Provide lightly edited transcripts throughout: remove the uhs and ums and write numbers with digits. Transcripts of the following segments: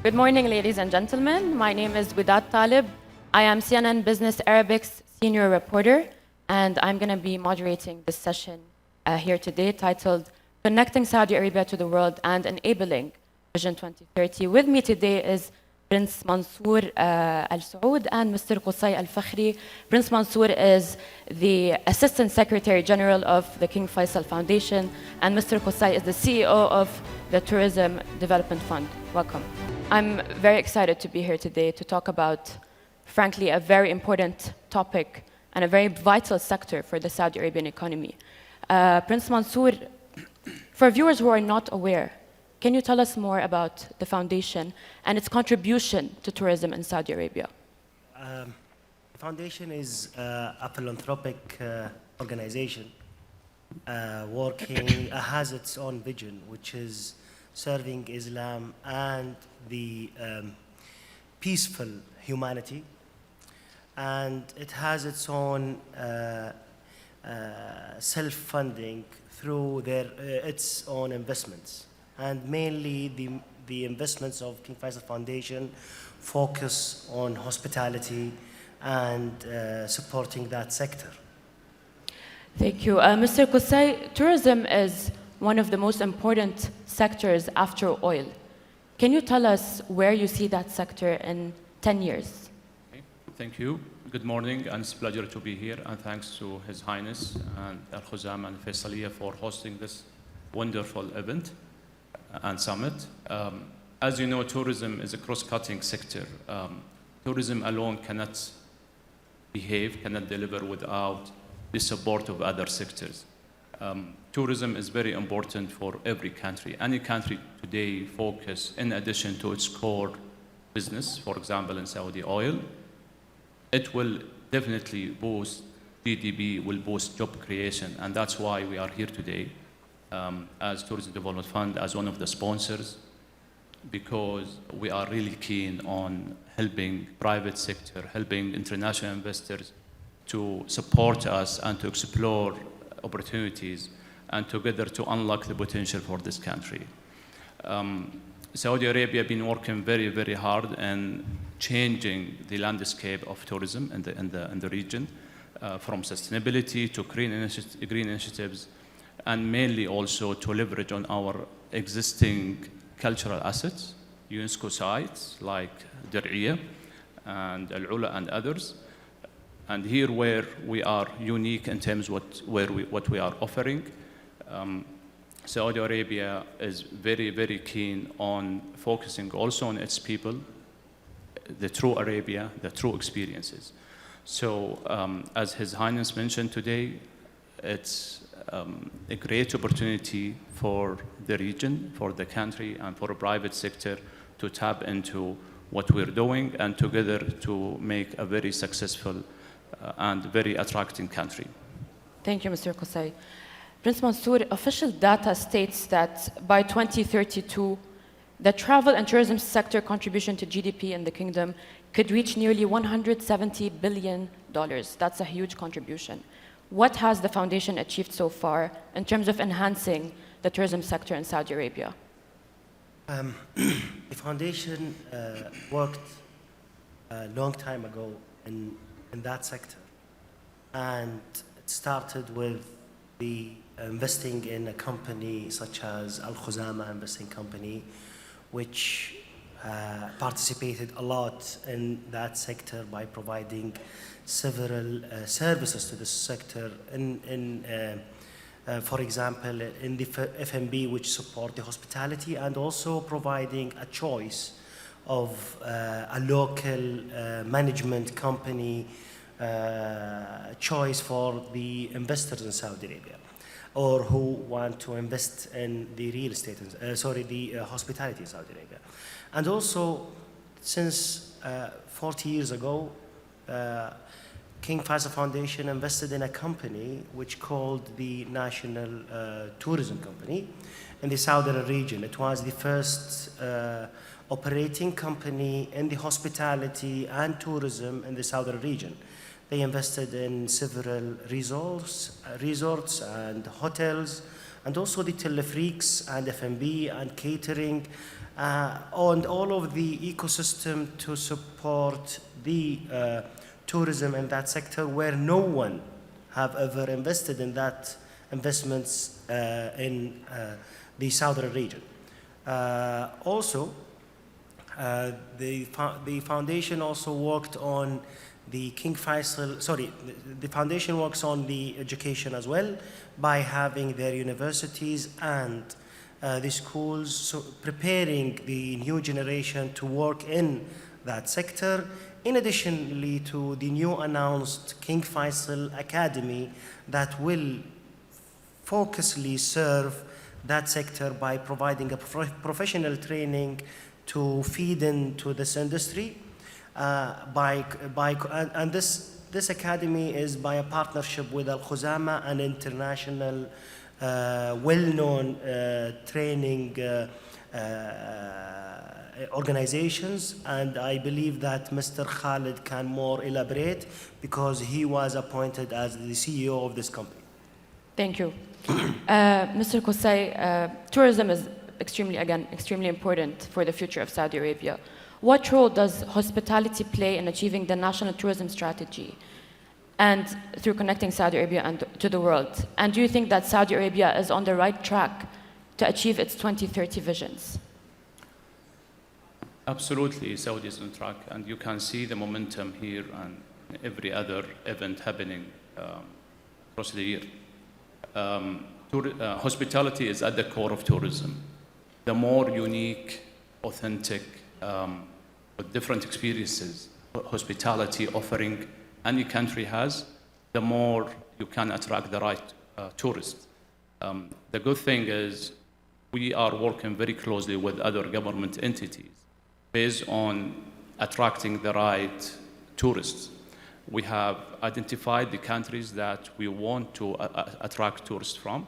Good morning, ladies and gentlemen. My name is Widad Taleb. I am CNN Business Arabic's senior reporter, and I'm going to be moderating this session here today titled Connecting Saudi Arabia to the World and Enabling Vision 2030. With me today is Prince Mansour Al Saud and Mr. Qusai Al-Fakhri. Prince Mansour is the Assistant Secretary General of the King Faisal Foundation, and Mr. Qusai is the CEO of the Tourism Development Fund. Welcome. I'm very excited to be here today to talk about, frankly, a very important topic and a very vital sector for the Saudi Arabian economy. Prince Mansour, for viewers who are not aware, can you tell us more about the foundation and its contribution to tourism in Saudi Arabia? The foundation is a philanthropic organization working, has its own vision, which is serving Islam and the peaceful humanity. And it has its own self-funding through its own investments. And mainly the investments of King Faisal Foundation focus on hospitality and supporting that sector. Thank you. Mr. Qusai, tourism is one of the most important sectors after oil. Can you tell us where you see that sector in 10 years? Okay. Thank you. Good morning, and it's a pleasure to be here, and thanks to His Highness and Khozama and Faisaliya for hosting this wonderful event and summit. As you know, tourism is a cross-cutting sector. Tourism alone cannot behave, cannot deliver without the support of other sectors. Tourism is very important for every country. Any country today focus, in addition to its core business, for example, in Saudi oil, it will definitely boost GDP, will boost job creation, and that's why we are here today as Tourism Development Fund, as one of the sponsors, because we are really keen on helping private sector, helping international investors to support us and to explore opportunities and together to unlock the potential for this country. Saudi Arabia has been working very, very hard in changing the landscape of tourism in the region, from sustainability to green initiatives, and mainly also to leverage on our existing cultural assets, UNESCO sites like Dir'iyah and Al-Ula and others. And here where we are unique in terms of what we are offering, Saudi Arabia is very, very keen on focusing also on its people, the true Arabia, the true experiences. So as His Highness mentioned today, it's a great opportunity for the region, for the country, and for the private sector to tap into what we're doing and together to make a very successful and very attracting country. Thank you, Mr. Qusai. Prince Mansour, official data states that by 2032, the travel and tourism sector contribution to GDP in the kingdom could reach nearly $170 billion. That's a huge contribution. What has the foundation achieved so far in terms of enhancing the tourism sector in Saudi Arabia? The foundation worked a long time ago in that sector, and it started with the investing in a company such as Khozama investing company, which participated a lot in that sector by providing several services to this sector for example, in the F&B, which support the hospitality, and also providing a choice of a local management company choice for the investors in Saudi Arabia, or who want to invest in the real estate, the hospitality in Saudi Arabia. And also, since 40 years ago, King Faisal Foundation invested in a company which called the National Tourism Company in the southern region. It was the first operating company in the hospitality and tourism in the southern region. They invested in several resorts and hotels and also the telefreaks and F&B and catering, and all of the ecosystem to support the tourism in that sector, where no one have ever invested in that investments in the southern region. Also, the foundation also worked on the King Faisal, the foundation works on the education as well by having their universities and the schools, so preparing the new generation to work in that sector, in addition to the new announced King Faisal Academy that will focusly serve that sector by providing a professional training to feed into this industry. And this academy is by a partnership with Khozama, an international well-known training organizations, and I believe that Mr. Khalid can more elaborate because he was appointed as the CEO of this company. Thank you. Mr. Qusai, tourism is extremely important for the future of Saudi Arabia. What role does hospitality play in achieving the national tourism strategy and through connecting Saudi Arabia and to the world? And do you think that Saudi Arabia is on the right track to achieve its 2030 visions? Absolutely, Saudi is on track, and you can see the momentum here and every other event happening across the year. Hospitality is at the core of tourism. The more unique, authentic, with different experiences, hospitality offering any country has, the more you can attract the right tourists. The good thing is we are working very closely with other government entities based on attracting the right tourists. We have identified the countries that we want to attract tourists from,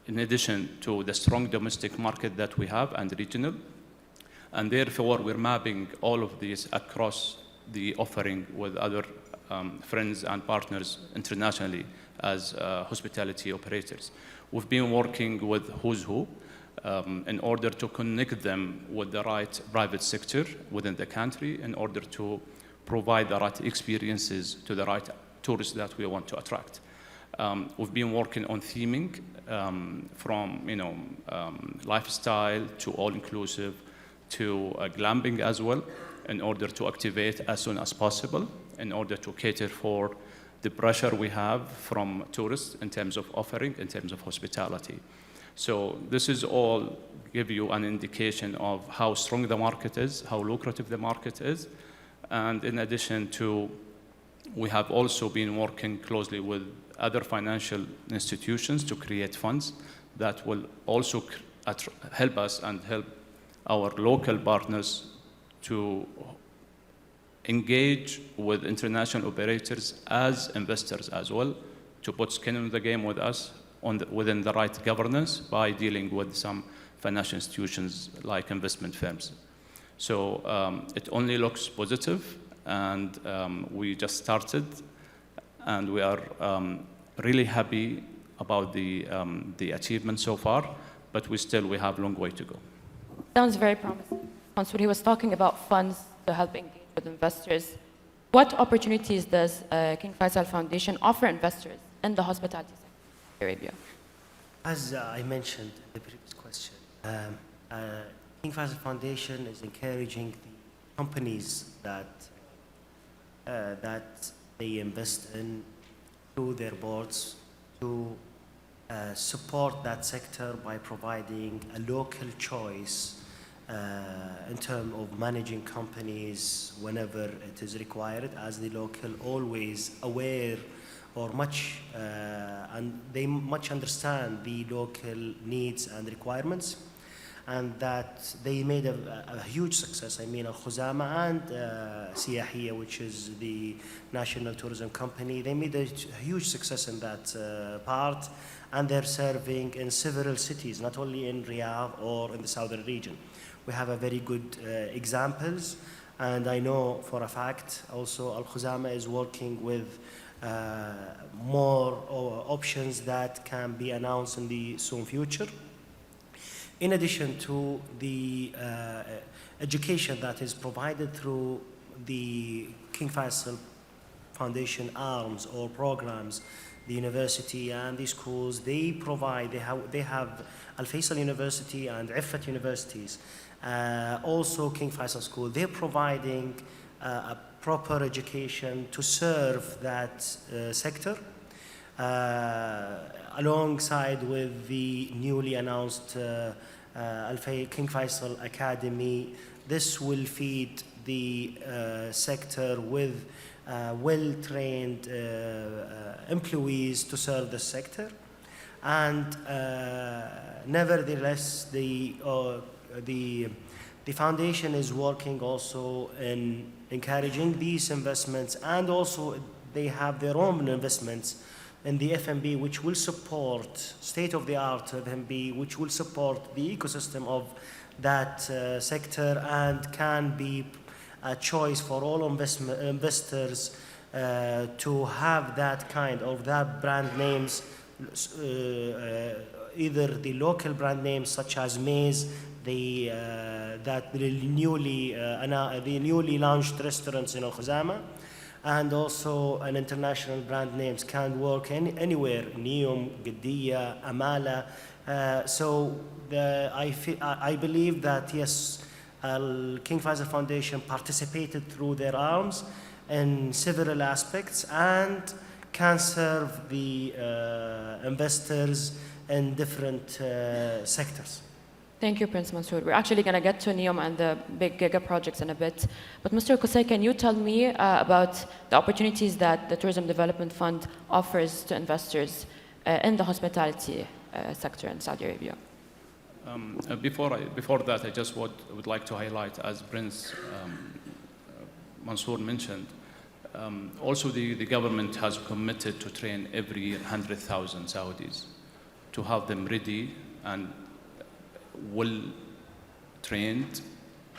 in addition to the strong domestic market that we have and regional. And therefore, we're mapping all of these across the offering with other friends and partners internationally as hospitality operators. We've been working with Who's Who in order to connect them with the right private sector within the country in order to provide the right experiences to the right tourists that we want to attract. We've been working on theming from lifestyle to all-inclusive to glamping as well in order to activate as soon as possible in order to cater for the pressure we have from tourists in terms of offering, in terms of hospitality. So this is all give you an indication of how strong the market is, how lucrative the market is. And in addition to, we have also been working closely with other financial institutions to create funds that will also help us and help our local partners to engage with international operators as investors as well, to put skin in the game with us within the right governance by dealing with some financial institutions like investment firms. So it only looks positive, and we just started, and we are really happy about the achievement so far, but we have a long way to go. Sounds very promising. Mansour, he was talking about funds to help engage with investors. What opportunities does King Faisal Foundation offer investors in the hospitality sector in Arabia? As I mentioned in the previous question, King Faisal Foundation is encouraging the companies that they invest in through their boards to support that sector by providing a local choice in terms of managing companies whenever it is required, as the local always aware or and they much understand the local needs and requirements, and that they made a huge success. I mean, Khozama and السياحي, which is the national tourism company, they made a huge success in that part, and they're serving in several cities, not only in Riyadh or in the southern region. We have a very good examples, and I know for a fact also Khozama is working with more options that can be announced in the soon future. In addition to the education that is provided through the King Faisal Foundation arms or programs, the university and the schools, they have Al Faisal University and Effat universities, also King Faisal School. They're providing a proper education to serve that sector, alongside with the newly announced King Faisal Academy. This will feed the sector with well-trained employees to serve the sector. And nevertheless, the foundation is working also in encouraging these investments, and also they have their own investments in the F&B, which will support state-of-the-art F&B, which will support the ecosystem of that sector, and can be a choice for all investors to have that kind of that brand names, either the local brand names such as Maze, the newly launched restaurants in Khozama, and also an international brand names can work anywhere, Neom, Qiddiya, Amala. I believe that yes, King Faisal Foundation participated through their arms in several aspects and can serve the investors in different sectors. Thank you, Prince Mansour. We're actually going to get to NEOM and the big giga projects in a bit. But Mr. Qusai, can you tell me about the opportunities that the Tourism Development Fund offers to investors in the hospitality sector in Saudi Arabia? Before that, I just would like to highlight, as Prince Mansour mentioned, also the government has committed to train every year 100,000 Saudis, to have them ready and well trained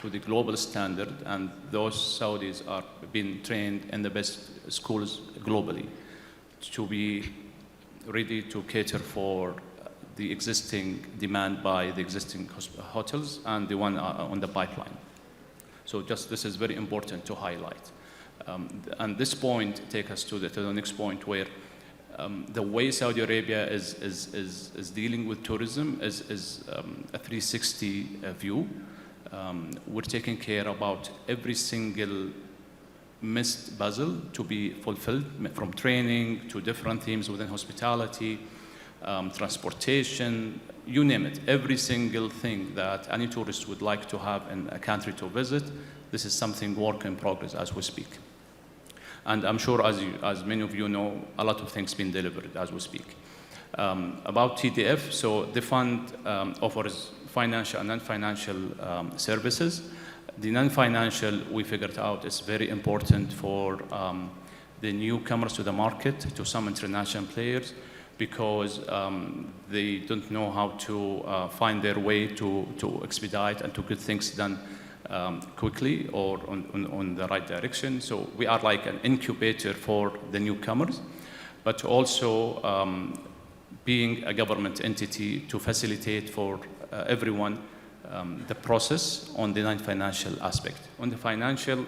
to the global standard, and those Saudis are being trained in the best schools globally to be ready to cater for the existing demand by the existing hotels and the one on the pipeline. So just this is very important to highlight. And this point takes us to the next point, where the way Saudi Arabia is dealing with tourism is a 360 view. We're taking care about every single missed puzzle to be fulfilled, from training to different themes within hospitality, transportation, you name it. Every single thing that any tourist would like to have in a country to visit, this is something work in progress as we speak. And I'm sure, as many of you know, a lot of things been delivered as we speak. About TDF, so the fund offers financial and non-financial services. The non-financial, we figured out, is very important for the newcomers to the market, to some international players, because they don't know how to find their way to expedite and to get things done quickly or on the right direction. So we are like an incubator for the newcomers, but also being a government entity to facilitate for everyone the process on the non-financial aspect. On the financial,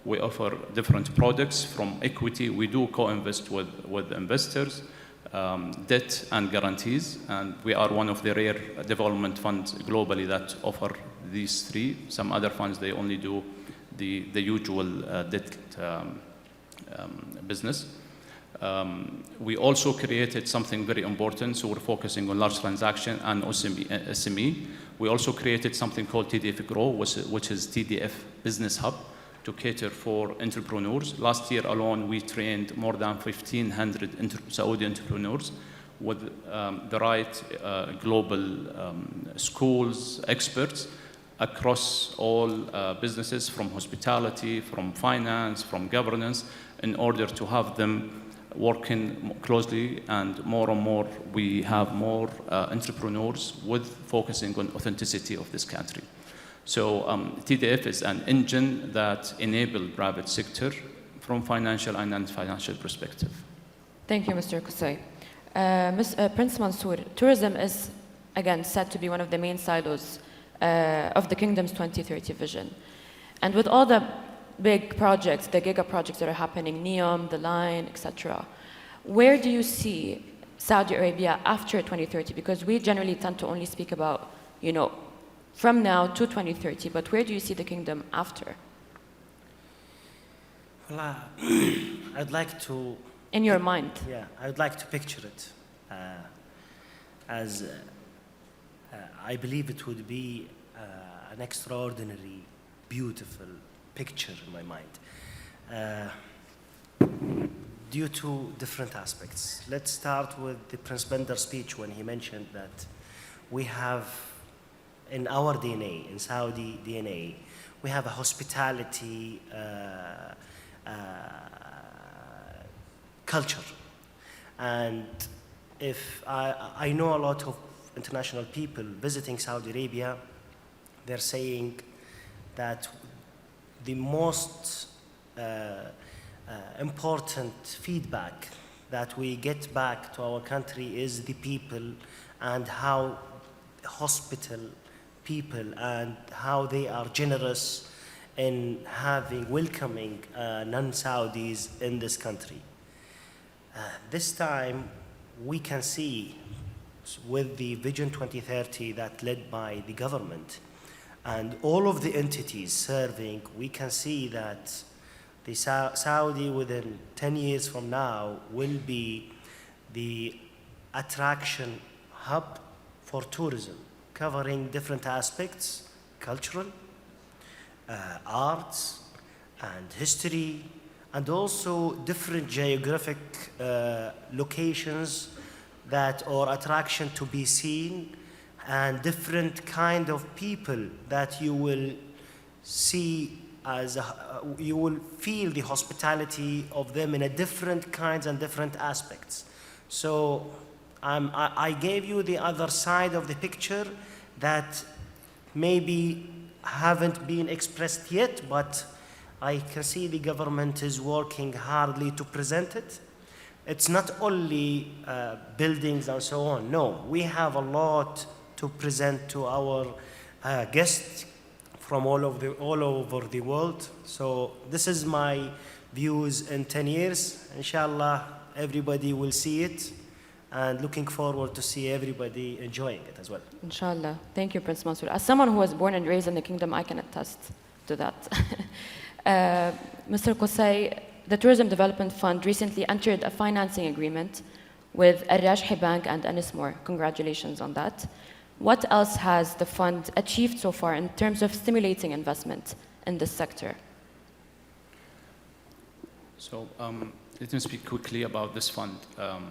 we offer different products. From equity, we do co-invest with investors, debt and guarantees, and we are one of the rare development funds globally that offer these three. Some other funds, they only do the usual debt business. We also created something very important, so we're focusing on large transaction and SME. We also created something called TDF Grow, which is TDF Business Hub, to cater for entrepreneurs. Last year alone, we trained more than 1,500 Saudi entrepreneurs with the right global schools, experts across all businesses, from hospitality, from finance, from governance, in order to have them working closely. And more, we have more entrepreneurs with focusing on authenticity of this country. So TDF is an engine that enables private sector from financial and non-financial perspective. Thank you, Mr. Qusai. Prince Mansour, tourism is, again, said to be one of the main silos of the kingdom's 2030 vision. And with all the big projects, the giga projects that are happening, NEOM, the line, etc., where do you see Saudi Arabia after 2030? Because we generally tend to only speak about, you know, from now to 2030, but where do you see the kingdom after? Well, I'd like to... In your mind. Yeah, I'd like to picture it as I believe it would be an extraordinary, beautiful picture in my mind. Due to different aspects. Let's start with the Prince Bandar's speech when he mentioned that we have in our DNA, in Saudi DNA, we have a hospitality culture. And if I know a lot of international people visiting Saudi Arabia, they're saying that the most important feedback that we get back to our country is the people and how hospital people and how they are generous in welcoming non-Saudis in this country. This time we can see with the Vision 2030 that led by the government and all of the entities serving, we can see that the Saudi within 10 years from now will be the attraction hub for tourism, covering different aspects, cultural, arts, and history, and also different geographic locations that or attraction to be seen, and different kind of people that you will see you will feel the hospitality of them in a different kinds and different aspects. So I gave you the other side of the picture that maybe haven't been expressed yet, but I can see the government is working hardly to present it. It's not only buildings and so on. No, we have a lot to present to our guests from all over the world. So this is my views in 10 years. Inshallah, everybody will see it, and looking forward to see everybody enjoying it as well. Inshallah. Thank you, Prince Mansour. As someone who was born and raised in the kingdom, I can attest to that. Mr. Qusai, the Tourism Development Fund recently entered a financing agreement with Al-Rajhi Bank and Anismore. Congratulations on that. What else has the fund achieved so far in terms of stimulating investment in this sector? So let me speak quickly about this fund. I'll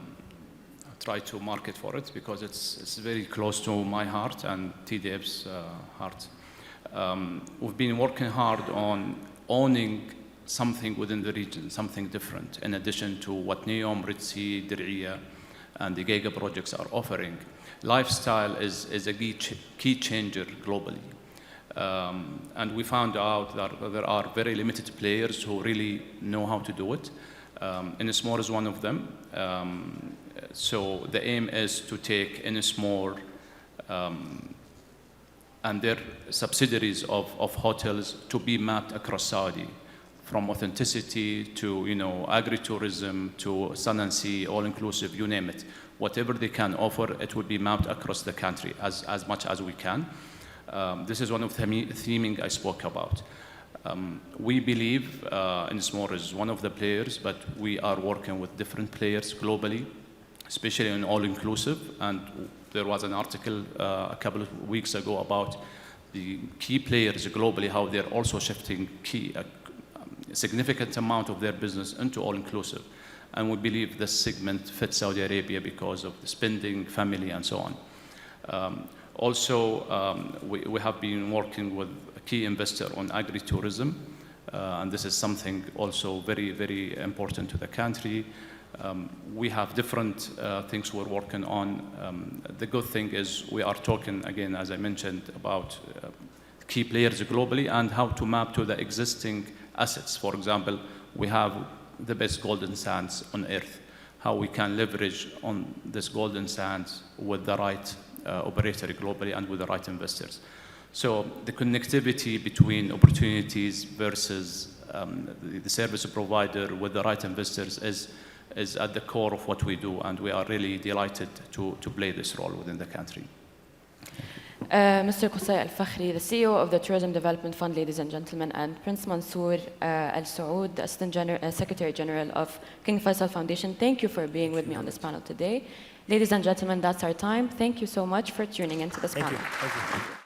try to market for it because it's very close to my heart and TDF's heart. We've been working hard on owning something within the region, something different, in addition to what NEOM, Ritsi, Diriyah, and the Giga projects are offering. Lifestyle is a key changer globally. And we found out that there are very limited players who really know how to do it. Anismore is one of them. So the aim is to take Anismore and their subsidiaries of hotels to be mapped across Saudi, from authenticity to agritourism to sun and sea, all-inclusive, you name it. Whatever they can offer, it will be mapped across the country as much as we can. This is one of the theming I spoke about. We believe Anismore is one of the players, but we are working with different players globally, especially in all-inclusive. And there was an article a couple of weeks ago about the key players globally, how they're also shifting a significant amount of their business into all-inclusive. And we believe this segment fits Saudi Arabia because of the spending, family, and so on. We have been working with a key investor on agritourism, and this is something also very, very important to the country. We have different things we're working on. The good thing is we are talking, again, as I mentioned, about key players globally and how to map to the existing assets. For example, we have the best golden sands on earth. how we can leverage on this golden sands with the right operator globally and with the right investors. So the connectivity between opportunities versus the service provider with the right investors is at the core of what we do, and we are really delighted to play this role within the country. Mr. Qusai Al-Fakhri, the CEO of the Tourism Development Fund, ladies and gentlemen, and Prince Mansour Al-Saud, the Secretary General of King Faisal Foundation, thank you for being with me on this panel today. Ladies and gentlemen, that's our time. Thank you so much for tuning into this panel. Thank you.